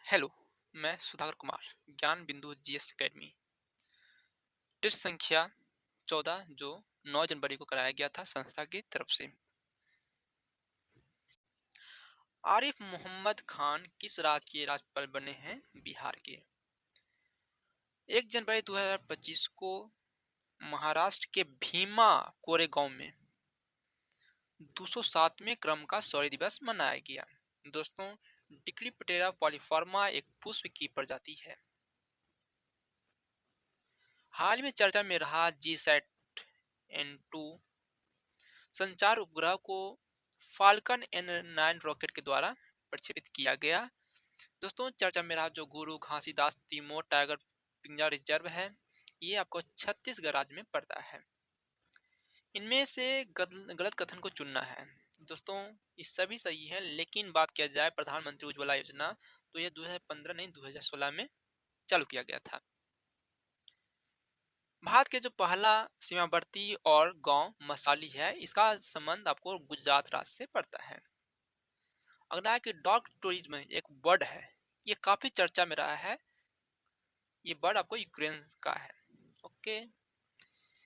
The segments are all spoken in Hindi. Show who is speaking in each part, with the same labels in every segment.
Speaker 1: हेलो, मैं सुधाकर कुमार, ज्ञान बिंदु जीएस एकेडमी। टेस्ट संख्या 14 जो 9 जनवरी को कराया गया था संस्था की तरफ से। आरिफ मोहम्मद खान किस राज्य के राज्यपाल बने हैं? बिहार के। 1 जनवरी 2025 को महाराष्ट्र के भीमा कोरेगांव में 207वें क्रम का शौर्य दिवस मनाया गया। दोस्तों, डिक्रीप्टेरा पॉलीफॉर्मा एक पुष्प की प्रजाति है। हाल में चर्चा में रहा जी सैट N2 संचार उपग्रह को फाल्कन N9 रॉकेट के द्वारा प्रक्षेपित किया गया। दोस्तों, चर्चा में रहा जो गुरु घासीदास तिमोर टाइगर पिंजरा रिजर्व है, ये आपको छत्तीसगढ़ राज्य में पड़ता है। इनमें से गलत कथन को चुनना है। दोस्तों, ये सभी सही है, लेकिन बात किया जाए प्रधानमंत्री उज्ज्वला योजना तो यह 2015 नहीं 2016 में चालू किया गया था। भारत के जो पहला सीमावर्ती और गांव मसाली है, इसका संबंध आपको गुजरात राज्य से पड़ता है। अगला है कि डॉग टूरिज्म एक बर्ड है, ये काफी चर्चा में रहा है। ये बर्ड आपको यूक्रेन का है। ओके।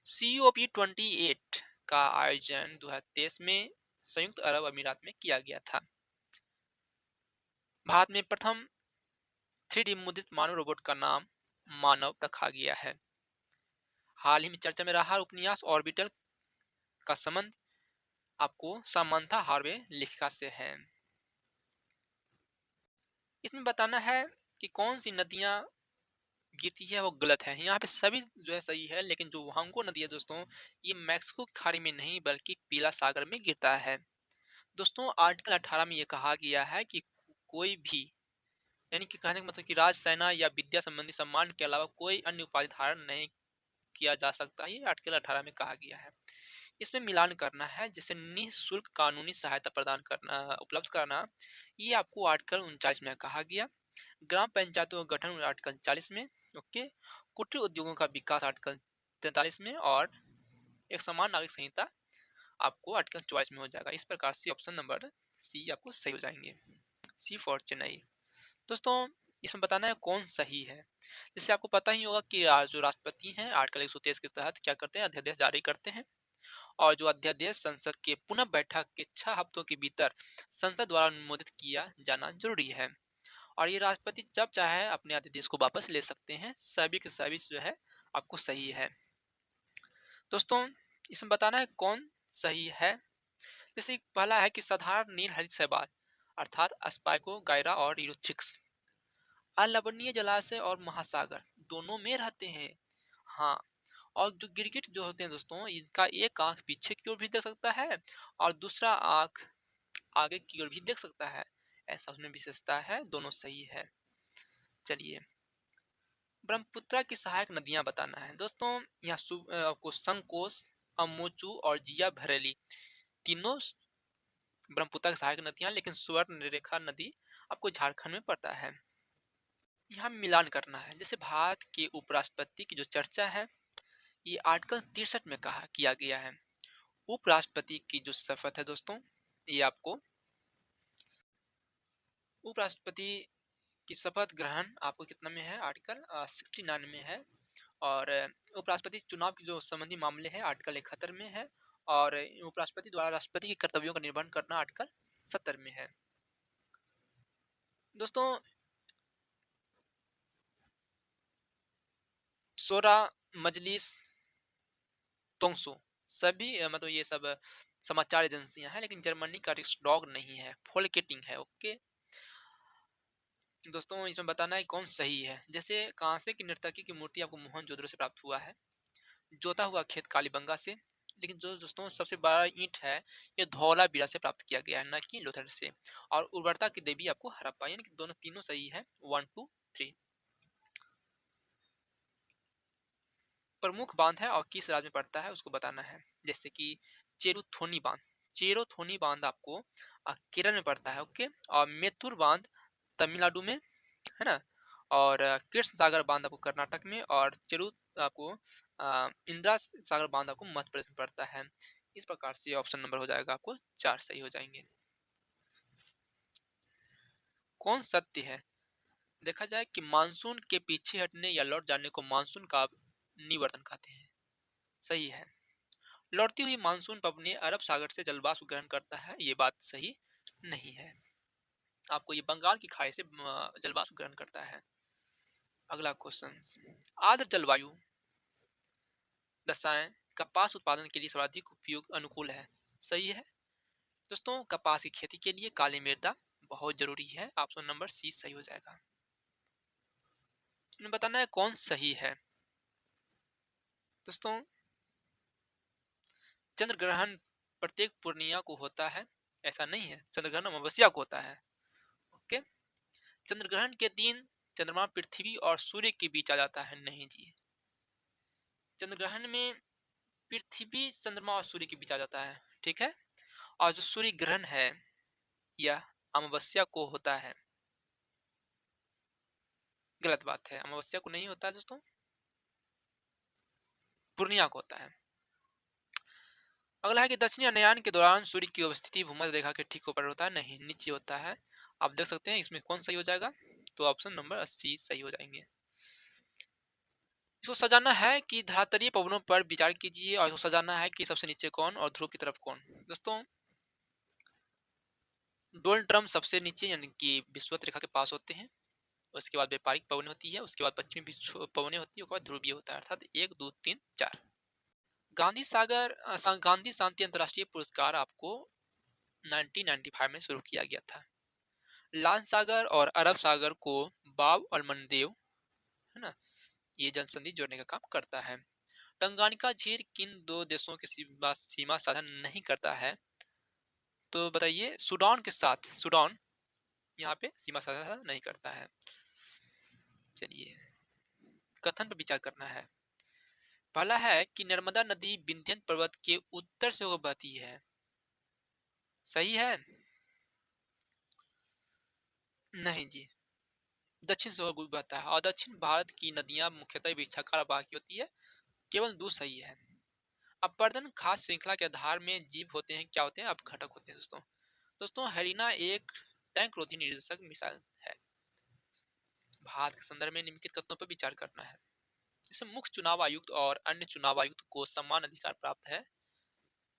Speaker 1: COP28 का आयोजन 2023 में संयुक्त अरब अमीरात में किया गया था। भारत में प्रथम 3D मुद्रित मानव रोबोट का नाम मानव रखा गया है। हाल ही में चर्चा में रहा उपन्यास ऑर्बिटल का संबंध आपको सामंथा हार्वे लेखिका से है। इसमें बताना है कि कौन सी नदियां गिरती है वो गलत है। यहाँ पे सभी जो है सही है, लेकिन जो वांगो नदी है दोस्तों, ये मैक्सिको की खाड़ी में नहीं बल्कि पीला सागर में गिरता है। दोस्तों, आर्टिकल 18 में ये कहा गया है कि कोई भी, यानी कि कहने का मतलब कि राज सेना या विद्या संबंधी सम्मान के अलावा कोई अन्य उपाधि धारण नहीं किया जा सकता। ये आर्टिकल 18 में कहा गया है। इसमें मिलान करना है, जैसे निःशुल्क कानूनी सहायता प्रदान करना, उपलब्ध कराना, ये आपको आर्टिकल 39 में कहा गया। ग्राम पंचायतों का गठन आर्टिकल 40 में। ओके। कुटीर उद्योगों का विकास आर्टिकल 43 में। और एक समान नागरिक संहिता आपको आर्टिकल 44 में हो जाएगा। इस प्रकार से ऑप्शन नंबर सी आपको सही हो जाएंगे। सी फॉर चेन्नई। दोस्तों, इसमें बताना है कौन सही है। जैसे आपको पता ही होगा कि जो राष्ट्रपति हैं आर्टिकल 123 के तहत क्या करते हैं, अध्यादेश जारी करते हैं। और जो अध्यादेश संसद के पुनः बैठक के 6 हफ्तों के भीतर संसद द्वारा अनुमोदित किया जाना जरूरी है। और ये राष्ट्रपति जब चाहे अपने अध्यादेश को वापस ले सकते हैं। सभी के सभी जो है आपको सही है। दोस्तों, इसमें बताना है कौन सही है। जैसे पहला है कि साधारण नील हरित शैवाल अर्थात अस्पाइको गायरा और यूरोथ्रिक्स अलवणीय जलाशय और महासागर दोनों में रहते हैं। हाँ। और जो गिरगिट जो होते हैं दोस्तों, इनका एक आंख पीछे की ओर भी देख सकता है और दूसरा आंख आगे की ओर भी देख सकता है। ऐसा उसमें विशेषता है। दोनों सही है। चलिए, ब्रह्मपुत्रा की सहायक नदियां बताना है। दोस्तों, यहाँ आपको संकोश, अमोचू और जिया भरेली तीनों ब्रह्मपुत्रा की सहायक नदियां, लेकिन स्वर्ण रेखा नदी आपको झारखंड में पड़ता है। यहाँ मिलान करना है। जैसे भारत के उपराष्ट्रपति की जो चर्चा है, ये आर्टिकल 63 में कहा किया गया है। उपराष्ट्रपति की जो शपथ है दोस्तों, ये आपको उपराष्ट्रपति की शपथ ग्रहण आपको कितना में है, आर्टिकल 69 में है। और उपराष्ट्रपति चुनाव के जो संबंधी मामले हैं आर्टिकल 71 में है। और उपराष्ट्रपति द्वारा राष्ट्रपति के कर्तव्यों का निर्वहन करना आर्टिकल 70 में है। दोस्तों, सोरा मजलिस तोंगसो सभी मतलब ये सब समाचार एजेंसियां हैं, लेकिन जर्मनी का डॉग नहीं है, फोलकेटिंग है। ओके। दोस्तों, इसमें बताना है कौन सही है। जैसे कांसे की नर्तकी की मूर्ति आपको मोहनजोदड़ो से प्राप्त हुआ है। जोता हुआ खेत कालीबंगा से। लेकिन जो दोस्तों सबसे बड़ा ईंट है, ये धौलावीरा से प्राप्त किया गया है, न कि लोथल से। और उर्वरता की देवी आपको हड़प्पा, यानी कि दोनों तीनों सही है। 1 2 3। प्रमुख बांध है और किस राज्य में पड़ता है उसको बताना है। जैसे कि चेरुथोनी बांध, चेरुथोनी बांध आपको केरल में पड़ता है। ओके। और मेथुर बांध तमिलनाडु में है ना। और कृष्ण सागर बांध आपको कर्नाटक में। और चेरू आपको इंदिरा सागर बांध आपको मध्य प्रदेश में पड़ता है। इस प्रकार से ऑप्शन नंबर हो जाएगा आपको 4 सही हो जाएंगे। कौन सत्य है? देखा जाए कि मानसून के पीछे हटने या लौट जाने को मानसून का निवर्तन कहते हैं। सही है। लौटती हुई मानसून अपने अरब सागर से जलवाष्प ग्रहण करता है, ये बात सही नहीं है। आपको ये बंगाल की खाड़ी से जलवाष्प ग्रहण करता है। अगला क्वेश्चन, आर्द्र जलवायु दशाएं कपास उत्पादन के लिए सर्वाधिक उपयोग अनुकूल है। सही है दोस्तों, कपास की खेती के लिए काली मृदा बहुत जरूरी है। ऑप्शन नंबर सी सही हो जाएगा। इन्हें बताना है कौन सही है। दोस्तों, चंद्र ग्रहण प्रत्येक पूर्णिया को होता है, ऐसा नहीं है। चंद्र ग्रहण अमावस्या को होता है। ओके, चंद्र ग्रहण के दिन चंद्रमा पृथ्वी और सूर्य के बीच आ जाता है। नहीं जी, चंद्र ग्रहण में पृथ्वी चंद्रमा और सूर्य के बीच आ जाता है। ठीक है, और जो सूर्य ग्रहण है यह अमावस्या को होता है। गलत बात है, अमावस्या को नहीं होता है दोस्तों, पूर्णिया को होता है। अगला है कि दक्षिणी अनयान के दौरान सूर्य की अवस्थिति भूमध्य रेखा के ठीक ऊपर होता है। नहीं, नीचे होता है। आप देख सकते हैं इसमें कौन सही हो जाएगा, तो ऑप्शन नंबर 80 सही हो जाएंगे। इसको सजाना है कि धरातलीय पवनों पर विचार कीजिए, और इसको सजाना है कि सबसे नीचे कौन और ध्रुव की तरफ कौन। दोस्तों, डोनाल्ड ट्रम्प सबसे नीचे यानी कि विषुवत रेखा के पास होते हैं। उसके बाद व्यापारिक पवनें होती है, उसके बाद पश्चिमी पवनें होती है, उसके बाद ध्रुवीय होता है, अर्थात 1 2 3 4। गांधी शांति अंतर्राष्ट्रीय पुरस्कार आपको 1995 में शुरू किया गया था। लाल सागर और अरब सागर को बाब और मनदेव, है ना, ये जनसंधि जोड़ने का काम करता है। टंगानिका झील किन दो देशों के सीमा साझा नहीं करता है, तो बताइए। सूडान के साथ, सूडान यहाँ पे सीमा साझा नहीं करता है। चलिए, कथन पर विचार करना है। पहला है कि नर्मदा नदी विंध्यन पर्वत के उत्तर से होकर बहती है। सही है। नहीं जी, दक्षिण से होकर बहता है, और दक्षिण भारत की नदियां मुख्यतः वृक्षाकार प्रवाह की होती है। केवल 2 सही है। अपर्दन खाद्य श्रृंखला के आधार में जीव होते हैं, क्या होते हैं, अब घटक होते हैं दोस्तों। दोस्तों, हेलिना एक टैंक रोधी निरोधक मिसाइल है। भारत के संदर्भ में निम्नलिखित कथनों पर विचार करना है। जैसे मुख्य चुनाव आयुक्त और अन्य चुनाव आयुक्त को समान अधिकार प्राप्त है,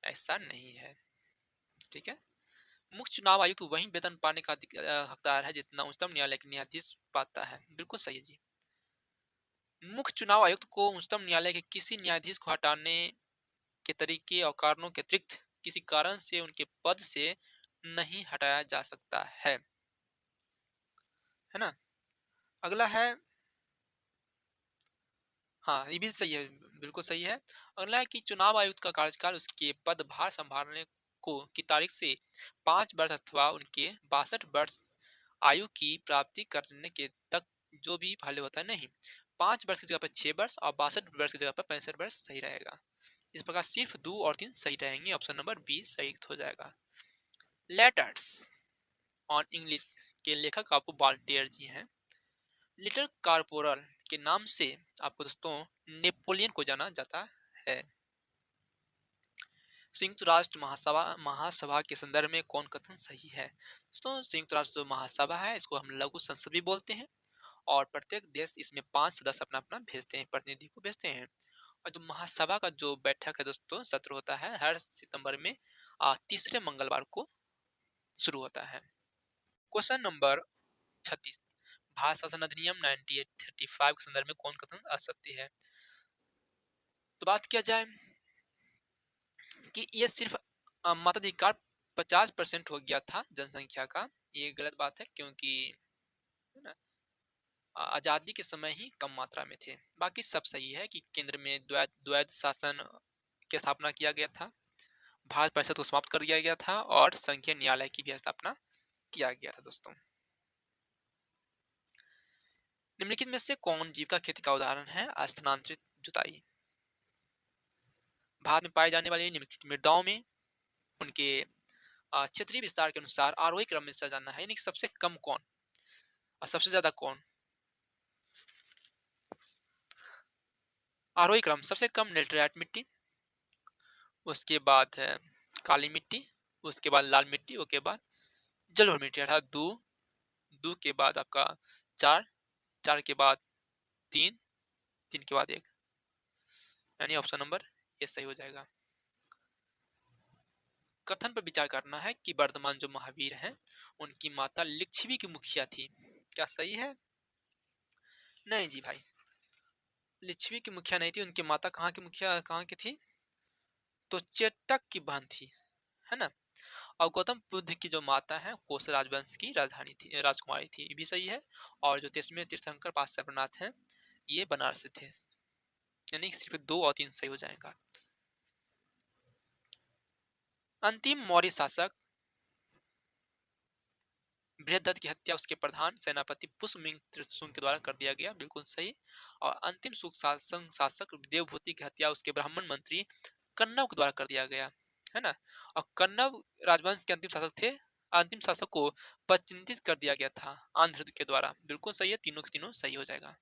Speaker 1: ऐसा नहीं है। ठीक है, मुख्य चुनाव आयुक्त वही वेतन पाने का हकदार है जितना उच्चतम न्यायालय के न्यायाधीश पाता है। बिल्कुल सही है जी। मुख्य चुनाव आयुक्त को उच्चतम न्यायालय के किसी न्यायाधीश को हटाने के तरीके और कारणों के अतिरिक्त किसी कारण से उनके पद से नहीं हटाया जा सकता है ना। अगला है, हाँ ये भी सही है, बिल्कुल सही है। अगला है कि चुनाव आयुक्त का कार्यकाल उसके पदभार संभालने को की तारीख से 5 वर्ष अथवा उनके 62 वर्ष आयु की प्राप्ति करने के तक जो भी पहले होता है। नहीं, 5 वर्ष की जगह पर 6 वर्ष और 62 वर्ष की जगह पर 65 वर्ष सही रहेगा। इस प्रकार सिर्फ 2 और 3 सही रहेंगे। ऑप्शन नंबर बी सही हो जाएगा। लेटर्स ऑन इंग्लिश के लेखक आपको बाल्टियर जी हैं। लिटिल कार्पोरल के नाम से आपको दोस्तों नेपोलियन को जाना जाता है। संयुक्त राष्ट्र महासभा के संदर्भ में कौन कथन सही है। दोस्तों, संयुक्त राष्ट्र जो महासभा है इसको हम लघु संसद भी बोलते हैं, और प्रत्येक देश इसमें 5 सदस्य अपना अपना भेजते हैं, प्रतिनिधि को भेजते हैं। और जो महासभा का जो बैठक है दोस्तों, सत्र होता है हर सितंबर में तीसरे मंगलवार को शुरू होता है। क्वेश्चन नंबर 36, भारत शासन अधिनियम 1935 के संदर्भ में कौन कथन असत्य है। तो बात किया जाए कि ये सिर्फ मताधिकार 50% हो गया था जनसंख्या का, ये गलत बात है, क्योंकि है ना, आजादी के समय ही कम मात्रा में थे। बाकी सब सही है कि केंद्र में द्वैध शासन की स्थापना किया गया था, भारत परिषद को समाप्त कर दिया गया था, और संघीय न्यायालय की भी स्थापना किया गया था दोस्तों। निम्नलिखित में से कौन जीविका खेती का उदाहरण है। स्थानांतरित जुताई। भारत में पाए जाने वाली निम्नलिखित मृदाओं में उनके क्षेत्रीय विस्तार के अनुसार आरोही क्रम में सजाना है, यानी सबसे कम कौन और सबसे ज्यादा कौन। आरोही क्रम, सबसे कम लेटराइट मिट्टी, उसके बाद है काली मिट्टी, उसके बाद लाल मिट्टी, उसके बाद जलोढ़ मिट्टी, अर्थात दो, दो के बाद आपका 4, 4 के बाद 3, 3 के बाद 1, यानी ऑप्शन नंबर ए सही हो जाएगा। कथन पर विचार करना है कि वर्तमान जो महावीर हैं उनकी माता लिच्छवी की मुखिया थी। क्या सही है? नहीं जी भाई, लिच्छवी की मुखिया नहीं थी। उनकी माता कहाँ की मुखिया, कहाँ की थी? तो चेटक की बहन थी, है ना। और गौतम बुद्ध की जो माता है कोस राजवंश की राजधानी थी, राजकुमारी थी, ये भी सही है। और जो 23वें तीर्थंकर पाश्चात्यनाथ हैं ये बनारस से थे, यानी सिर्फ 2 और 3 सही हो जाएगा। अंतिम मौर्य शासक बृहदत्त की हत्या उसके प्रधान सेनापति पुष्यमिंग त्रिशूल के द्वारा कर दिया गया, बिल्कुल सही। और अंतिम सुख शासन शासक देवभूति की हत्या उसके ब्राह्मण मंत्री कन्नव के द्वारा कर दिया गया, है ना। और कन्नव राजवंश के अंतिम शासक थे। अंतिम शासक को पदचिन्हित कर दिया गया था आंध्र के द्वारा, बिल्कुल सही है, तीनों के तीनों सही हो जाएगा।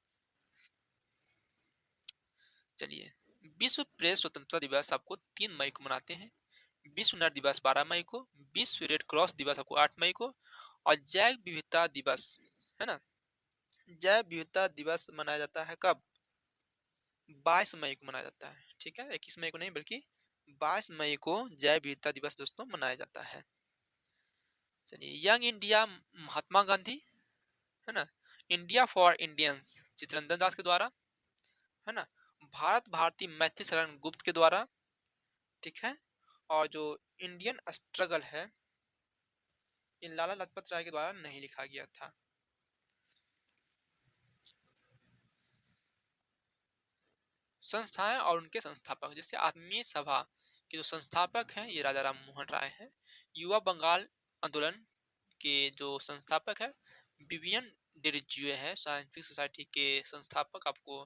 Speaker 1: चलिए, विश्व प्रेस स्वतंत्रता दिवस आपको 3 मई को मनाते हैं। विश्व नर दिवस 12 मई को, विश्व रेड क्रॉस दिवस आपको 8 मई को, और जैव विविधता दिवस, है ना, जैव विविधता दिवस मनाया जाता है कब? 22 मई को मनाया जाता है, ठीक है, 21 मई को नहीं बल्कि 22 मई को जैव विविधता दिवस दोस्तों मनाया जाता है। चलिए, यंग इंडिया महात्मा गांधी, है ना, India for Indians Chittaranjan Das के द्वारा, है ना, भारत भारती मैथिली शरण गुप्त के द्वारा, ठीक है। और जो इंडियन स्ट्रगल है ये लाला लाजपत राय के द्वारा नहीं लिखा गया था। संस्थाएं और उनके संस्थापक, जैसे आत्मीय सभा के जो संस्थापक हैं ये राजा राम मोहन राय हैं। युवा बंगाल आंदोलन के जो संस्थापक है विवियन डिरिज्यू है। साइंटिफिक सोसाइटी के संस्थापक आपको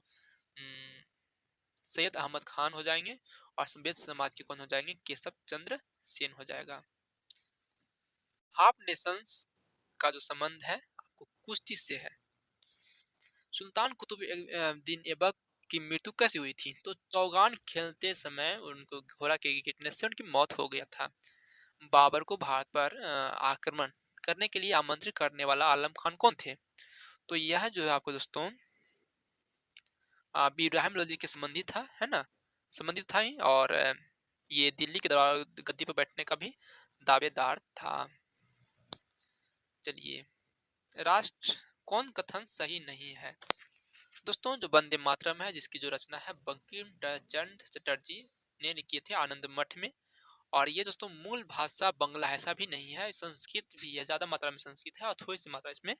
Speaker 1: सैयद अहमद खान हो जाएंगे। और संवेद समाज के कौन हो जाएंगे? केशव चंद्र सेन हो जाएगा। हाफ नेशंस का जो संबंध है आपको कुश्ती से है। सुल्तान कुतुबुद्दीन ऐबक की मृत्यु कैसे हुई थी? तो चौगान खेलते समय उनको घोड़ा के गिरने से उनकी मौत हो गया था। बाबर को भारत पर आक्रमण करने के लिए आमंत्रित करने वाला आलम खान कौन थे? तो यह जो है आपको दोस्तों इब्राहिम लोदी के संबंधी था, है ना, संबंधित था ही। और ये दिल्ली के दरबार गद्दी पर बैठने का भी दावेदार था। चलिए, राष्ट्र कौन कथन सही नहीं है? दोस्तों जो वंदे मातरम है जिसकी जो रचना है बंकिम चंद्र चटर्जी ने लिखी थी आनंद मठ में। और ये दोस्तों मूल भाषा बंगला ऐसा भी नहीं है, संस्कृत भी है, ज्यादा मात्रा में संस्कृत है और थोड़ी सी मात्रा इसमें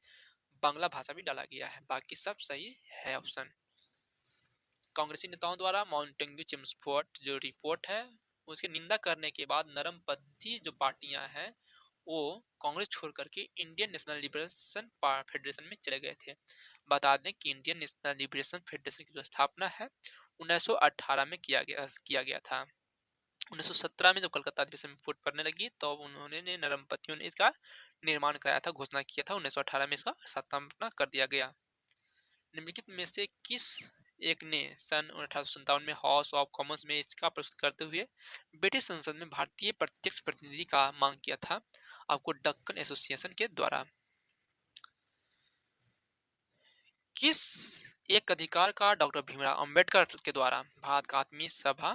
Speaker 1: बांग्ला भाषा भी डाला गया है, बाकी सब सही है ऑप्शन। कांग्रेसी नेताओं द्वारा माउंटेन्यू चिम्सफोर्ड जो रिपोर्ट है उसकी निंदा करने के बाद नरमपंथी जो पार्टियां हैं वो कांग्रेस छोड़ करके इंडियन नेशनल लिबरेशन फेडरेशन में चले गए थे। बता दें कि इंडियन नेशनल लिबरेशन फेडरेशन की जो स्थापना है 1918 में किया गया था। 1917 में जब कलकत्ता अधिवेशन में फूट पड़ने लगी तो उन्होंने नरमपंथियों ने इसका निर्माण कराया था, घोषणा किया था। 1918 में इसका स्थापना कर दिया गया। निम्नलिखित में से किस एक ने सन 1857 में हाउस ऑफ कॉमन्स में इसका प्रस्तुत करते हुए ब्रिटिश संसद में भारतीय प्रत्यक्ष प्रतिनिधि का मांग किया था? आपको डक्कन एसोसिएशन के द्वारा। किस एक अधिकार का डॉक्टर भीमराव अंबेडकर के द्वारा भारत का आत्मीय सभा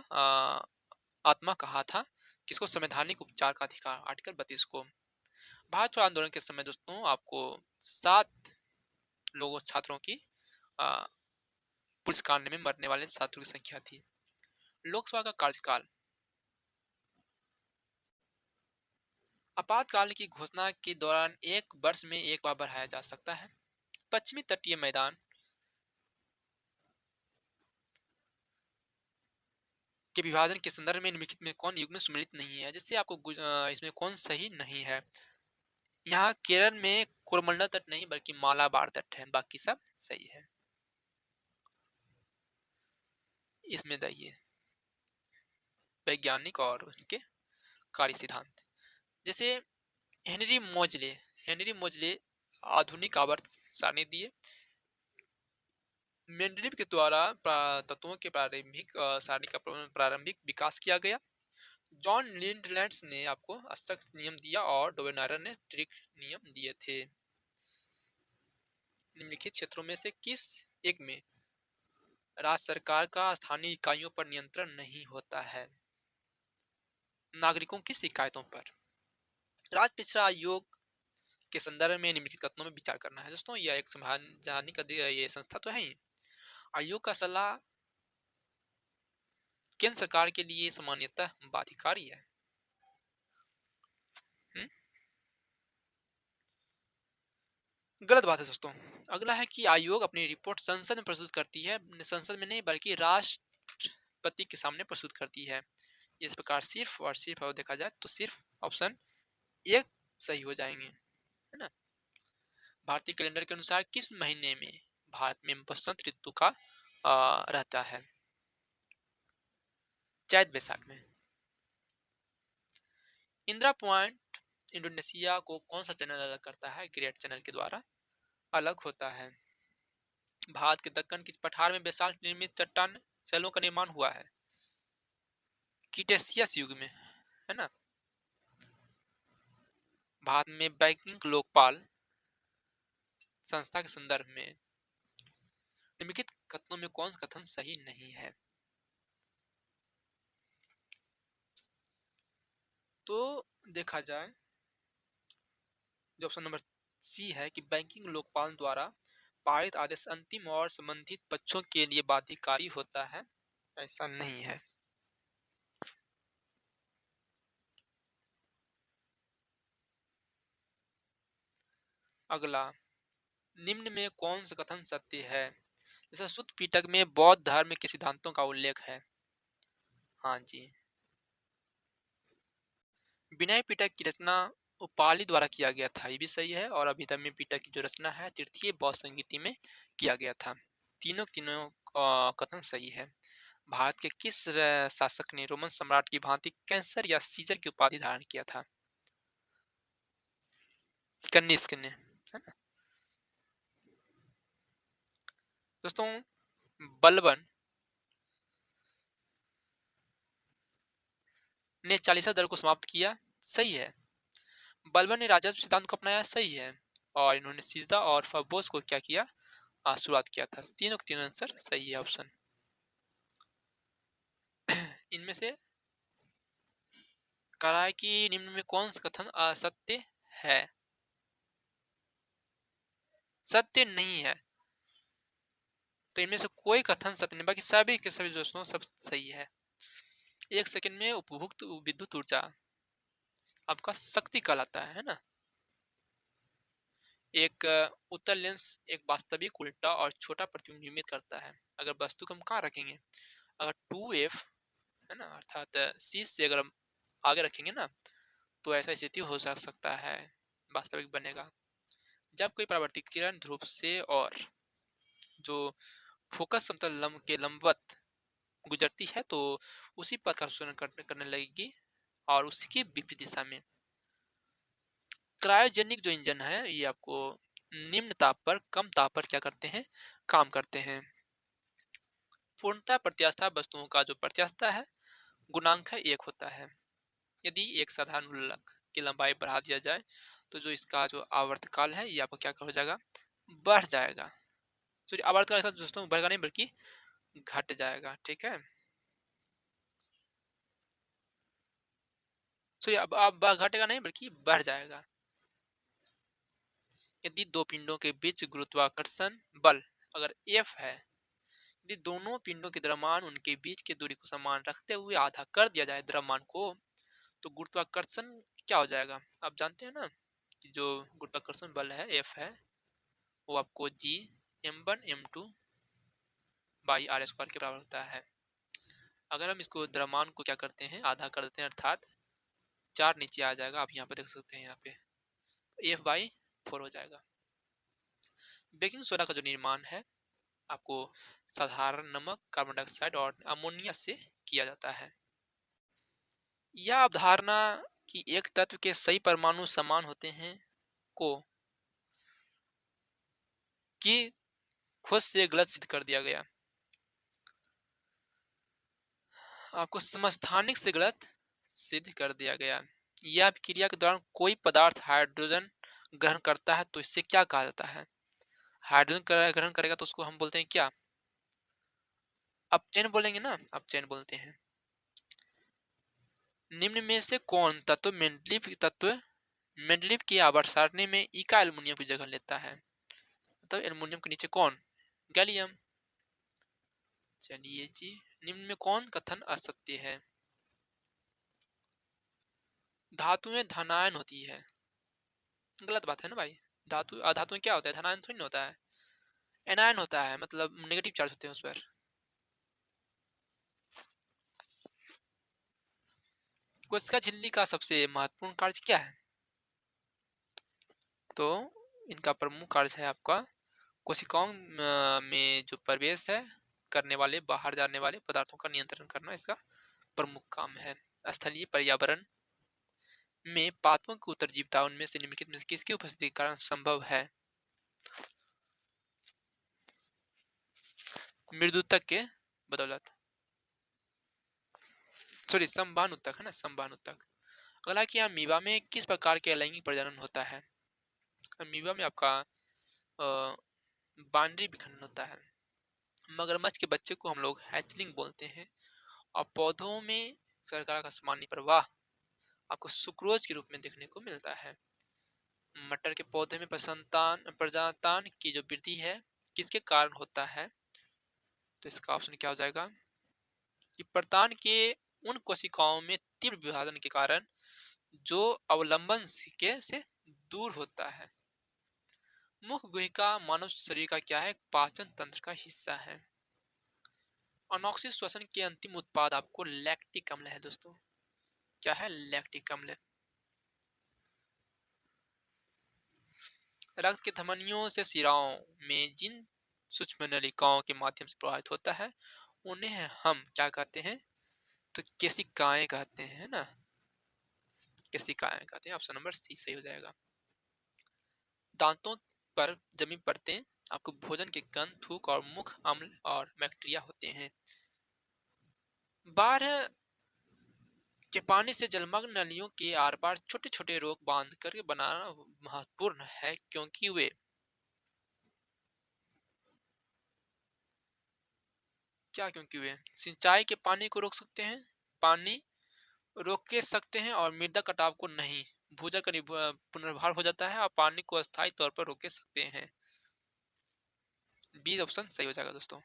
Speaker 1: आत्मा कहा था? किसको? संवैधानिक उपचार का अधिकार, आर्टिकल 32 को। भारत छोड़ो आंदोलन के समय दोस्तों आपको 7 लोगों छात्रों की पुलिस कांड में मरने वाले छात्रों की संख्या थी। लोकसभा का कार्यकाल आपातकाल की घोषणा के दौरान 1 वर्ष में 1 बार बढ़ाया जा सकता है। पश्चिमी तटीय मैदान के विभाजन के संदर्भ में निम्नलिखित में कौन युग्म सम्मिलित नहीं है? जिससे आपको इसमें कौन सही नहीं है? यहाँ केरल में कोरमंडल तट नहीं बल्कि मालाबार तट है, बाकी सब सही है। इसमें देखिए वैज्ञानिक और उनके कार्य सिद्धांत, जैसे हेनरी मोजले आधुनिक आवर्त सारणी दिए। मेंडलीव के द्वारा तत्वों के प्रारंभिक सारणी का प्रारंभिक विकास किया गया। जॉन लिंडलैंड्स ने आपको अष्टक नियम दिया और डोवेनायर ने ट्रिक नियम दिए थे। निम्नलिखित क्षेत्रों में से किस एक में राज्य सरकार का स्थानीय इकाइयों पर नियंत्रण नहीं होता है? नागरिकों की शिकायतों पर। राज्य पिछड़ा आयोग के संदर्भ में निम्नलिखित कथनों में विचार करना है। दोस्तों यह एक संवैधानिक ये संस्था तो है ही। आयोग का सलाह केंद्र सरकार के लिए सामान्यतः बाध्यकारी है। हम्म? गलत बात है दोस्तों। अगला है कि आयोग अपनी रिपोर्ट संसद में प्रस्तुत करती है। संसद में नहीं बल्कि राष्ट्रपति के सामने प्रस्तुत करती है। इस प्रकार सिर्फ और सिर्फ अगर देखा जाए तो सिर्फ ऑप्शन एक सही हो जाएंगे, है ना। भारतीय कैलेंडर के अनुसार किस महीने में भारत में बसंत ऋतु का रहता है? चैत बैसाख में। इंदिरा पॉइंट इंडोनेशिया को कौन सा चैनल अलग करता है? ग्रेट चैनल के द्वारा अलग होता है। भारत के दक्कन की पठार में बेसाल्ट निर्मित चट्टान शैलों का निर्माण हुआ है क्रीटेशियस युग में, है ना। भारत में बैंकिंग लोकपाल संस्था के संदर्भ में निम्नलिखित कथनों में कौन सा कथन सही नहीं है? तो देखा जाए जो ऑप्शन नंबर सी है कि बैंकिंग लोकपाल द्वारा पारित आदेश अंतिम और संबंधित पक्षों के लिए बाध्यकारी होता है, ऐसा नहीं है। अगला, निम्न में कौन सा कथन सत्य है? जैसे सुत्त पिटक में बौद्ध धर्म के सिद्धांतों का उल्लेख है। हाँ जी। विनय पिटक की रचना उपाली द्वारा किया गया था, ये भी सही है। और अभिधम्य पिटक की जो रचना है तृतीय बौद्ध संगीति में किया गया था। तीनों तीनों कथन सही है। भारत के किस शासक ने रोमन सम्राट की भांति कैंसर या सीजर की उपाधि धारण किया था? कनिष्क ने, है ना। दोस्तों बलबन ने चालीसा दल को समाप्त किया, सही है। बलबन ने राजस्व सिद्धांत को अपनाया, सही है। और इन्होंने सिजदा और फबोस को क्या किया? शुरुआत किया था। तीनों के तीनों आंसर सही है ऑप्शन। इनमें से कह रहा है कि निम्न में कौन सा कथन असत्य है? सत्य नहीं है। तो इनमें से कोई कथन सत्य नहीं, बाकी सभी के सभी दोस्तों सब सही है। एक सेकंड में उपभोक्त विद्युत ऊर्जा आपका शक्ति कहलाता है ना। एक उत्तल लेंस एक वास्तविक उल्टा और छोटा प्रतिबिंब निर्मित करता है। अगर वस्तु को हम कहाँ रखेंगे, अगर 2f है ना, अर्थात सी से अगर हम आगे रखेंगे ना, तो ऐसा स्थिति हो सकता है, वास्तविक बनेगा। जब कोई परावर्तित किरण ध्रुव से और जो फोकस समतल लंब के लंबवत गुजरती है तो उसी पथ का अनुसरण करने लगेगी और उसकी विपरीत दिशा में। क्रायोजेनिक जो इंजन है ये आपको निम्न ताप पर कम ताप पर क्या करते हैं? काम करते हैं। पूर्णतः प्रत्यास्था वस्तुओं का जो प्रत्यास्था है गुणांक है 1 होता है। यदि एक साधारण लोलक की लंबाई बढ़ा दिया जाए तो जो इसका जो आवर्तकाल है ये आपको क्या हो जाएगा? बढ़ जाएगा। तो आवर्तकाल ऐसा दोस्तों बढ़ेगा नहीं बल्कि घट जाएगा, ठीक है। तो अब घटेगा नहीं बल्कि बढ़ जाएगा। यदि दो पिंडों के बीच गुरुत्वाकर्षण बल अगर F है, यदि दोनों पिंडों के द्रव्यमान उनके बीच की दूरी को समान रखते हुए आधा कर दिया जाए द्रव्यमान को, तो गुरुत्वाकर्षण क्या हो जाएगा? आप जानते हैं ना कि जो गुरुत्वाकर्षण बल है F है वो आपको G m1 m2 by are square के बराबर होता है। अगर हम इसको द्रव्यमान को क्या करते हैं? आधा कर देते हैं, अर्थात 4 नीचे आ जाएगा। आप यहाँ पे देख सकते हैं, यहाँ पे F/4 हो जाएगा। बेकिंग सोडा का जो निर्माण है आपको साधारण नमक, कार्बन डाइऑक्साइड और अमोनिया से किया जाता है। यह अवधारणा कि एक तत्व के सही परमाणु समान होते हैं को कि खुद से गलत सिद्ध कर दिया गया। आपको समस्थानिक से गलत सिद्ध कर दिया गया। यह क्रिया के दौरान कोई पदार्थ हाइड्रोजन ग्रहण करता है तो इससे क्या कहा जाता है? हाइड्रोजन ग्रहण करेगा तो उसको हम बोलते हैं क्या? अपचयन बोलेंगे ना, अपचयन बोलते हैं। निम्न में से कौन तत्व मेंडलीव की आवर्त सारणी में इका एल्युमिनियम की जगह लेता है? मतलब एल्युमिनियम के नीचे कौन? गैलियम। चलिए जी, निम्न में कौन कथन असत्य है? धातुएं धनायन होती है। गलत बात है ना भाई। धातुएं क्या होता है? धनायन थोड़ी ना होता है, एनायन होता है, मतलब नेगेटिव चार्ज होते हैं उस पर। कोशिका झिल्ली का सबसे महत्वपूर्ण कार्य क्या है? तो इनका प्रमुख कार्य है आपका कोशिकाओं में जो प्रवेश है करने वाले, बाहर जाने वाले पदार्थों का नियंत्रण करना इसका प्रमुख काम है। स्थलीय पर्यावरण में पादपों की उत्तरजीविता उनमें से निम्नलिखित में से किसकी उपस्थिति के कारण संभव है? मृदुतक के बदौलत, सॉरी संवहन है ना, संवहन। अगला कि अमीबा में किस प्रकार के अलैंगिक प्रजनन होता है? अमीबा में आपका बाइनरी विखंडन होता है। मगरमच्छ के बच्चे को हम लोग हैचलिंग बोलते हैं। और पौधों में शर्करा का सामान्य प्रवाह आपको सुक्रोज के रूप में देखने को मिलता है। मटर के पौधे में प्रजनन की जो वृद्धि है किसके कारण होता है? तो इसका ऑप्शन क्या हो जाएगा कि प्रतान के उन कोशिकाओं में तीव्र विभाजन के कारण जो अवलंबन के से दूर होता है। मुख गुहिका मानव शरीर का क्या है? पाचन तंत्र का हिस्सा है। अनॉक्सिक श्वसन के अंतिम उत्पाद आपको लैक्टिक अम्ल है दोस्तों। क्या है? लैक्टिक अम्ल। रक्त के धमनियों से शिराओं में जिन सूक्ष्म नलिकाओं के माध्यम से प्रवाहित होता है उन्हें हम क्या कहते हैं? तो केशिकाएं कहते हैं ना, केशिकाएं कहते हैं। ऑप्शन नंबर सी सही हो जाएगा। दांतों पर जमी परतें आपको भोजन के गंध, थूक और मुख अम्ल और बैक्टीरिया होते हैं। बाढ़ के पानी से जलमग्न नलियों के आर पार छोटे छोटे रोक बांध कर बनाना महत्वपूर्ण है क्योंकि वे क्या क्योंकि वे सिंचाई के पानी को रोक सकते हैं, पानी रोक के सकते हैं और मृदा कटाव को नहीं, भूजल का पुनर्भर हो जाता है और पानी को अस्थायी तौर पर रोक सकते हैं। बी ऑप्शन सही हो जाएगा दोस्तों।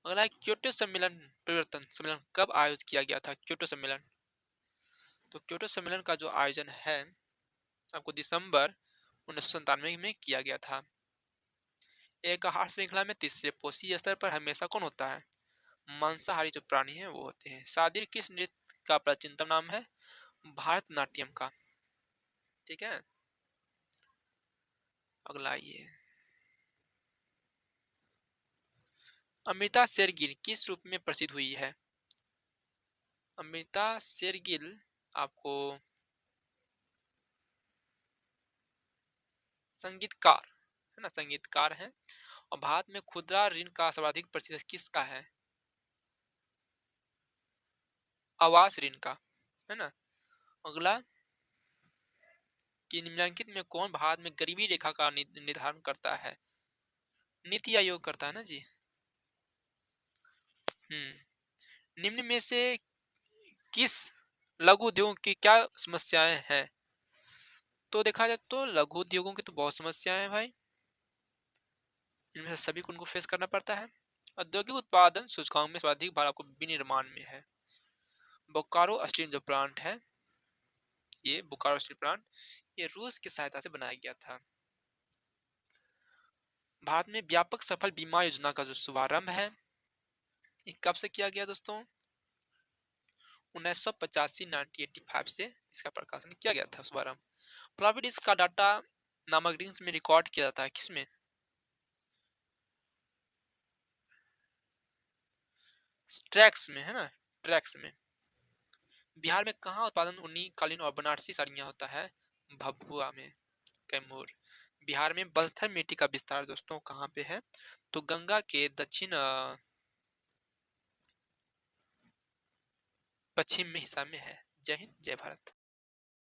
Speaker 1: अगला है क्योटो सम्मेलन परिवर्तन सम्मेलन कब आयोजित किया गया था? क्योटो सम्मेलन, तो क्योटो सम्मेलन का जो आयोजन है आपको दिसंबर 1997 में किया गया था। एक आहार श्रृंखला में तीसरे पोषी स्तर पर हमेशा कौन होता है? मांसाहारी जो प्राणी हैं वो होते हैं। शादी किस नृत्य का प्राचीनतम नाम है? भारतनाट्यम का। ठीक है, अगला ये अमृता शेरगिल किस रूप में प्रसिद्ध हुई है? अमृता शेरगिल आपको संगीतकार है ना, संगीतकार है। और भारत में खुदरा ऋण का सर्वाधिक प्रतिशत किसका है? आवास ऋण का, है ना। अगला कि निम्नलिखित में कौन भारत में गरीबी रेखा का निर्धारण करता है? नीति आयोग करता है ना जी। निम्न में से किस लघु उद्योग की क्या समस्याएं हैं? तो देखा जाए तो लघु उद्योगों की तो बहुत समस्याएं हैं भाई, इनमें से सभी को उनको फेस करना पड़ता है। औद्योगिक उत्पादन सूचकांक में सर्वाधिक भार आपको विनिर्माण में है। बोकारो स्टील जो प्लांट है, ये बोकारो स्टील प्लांट ये रूस की सहायता से बनाया गया था। भारत में व्यापक सफल बीमा योजना का जो शुभारंभ है ये कब से किया गया दोस्तों? 1985 1985 से इसका प्रकाशन किया गया था शुभारंभ। प्रोविडेंस का डाटा नामक रिंग्स में रिकॉर्ड किया जाता है किसमें? ट्रैक्स में, है ना, ट्रैक्स में। बिहार में कहाँ उत्पादन ऊनी कालीन और बनारसी साड़ियाँ होता है? भभुआ में, कैमूर। बिहार में बलथर मिट्टी का विस्तार दोस्तों कहाँ पे है? तो गंगा के दक्षिण पश्चिम में हिस्सा में है। जय हिंद जय भारत।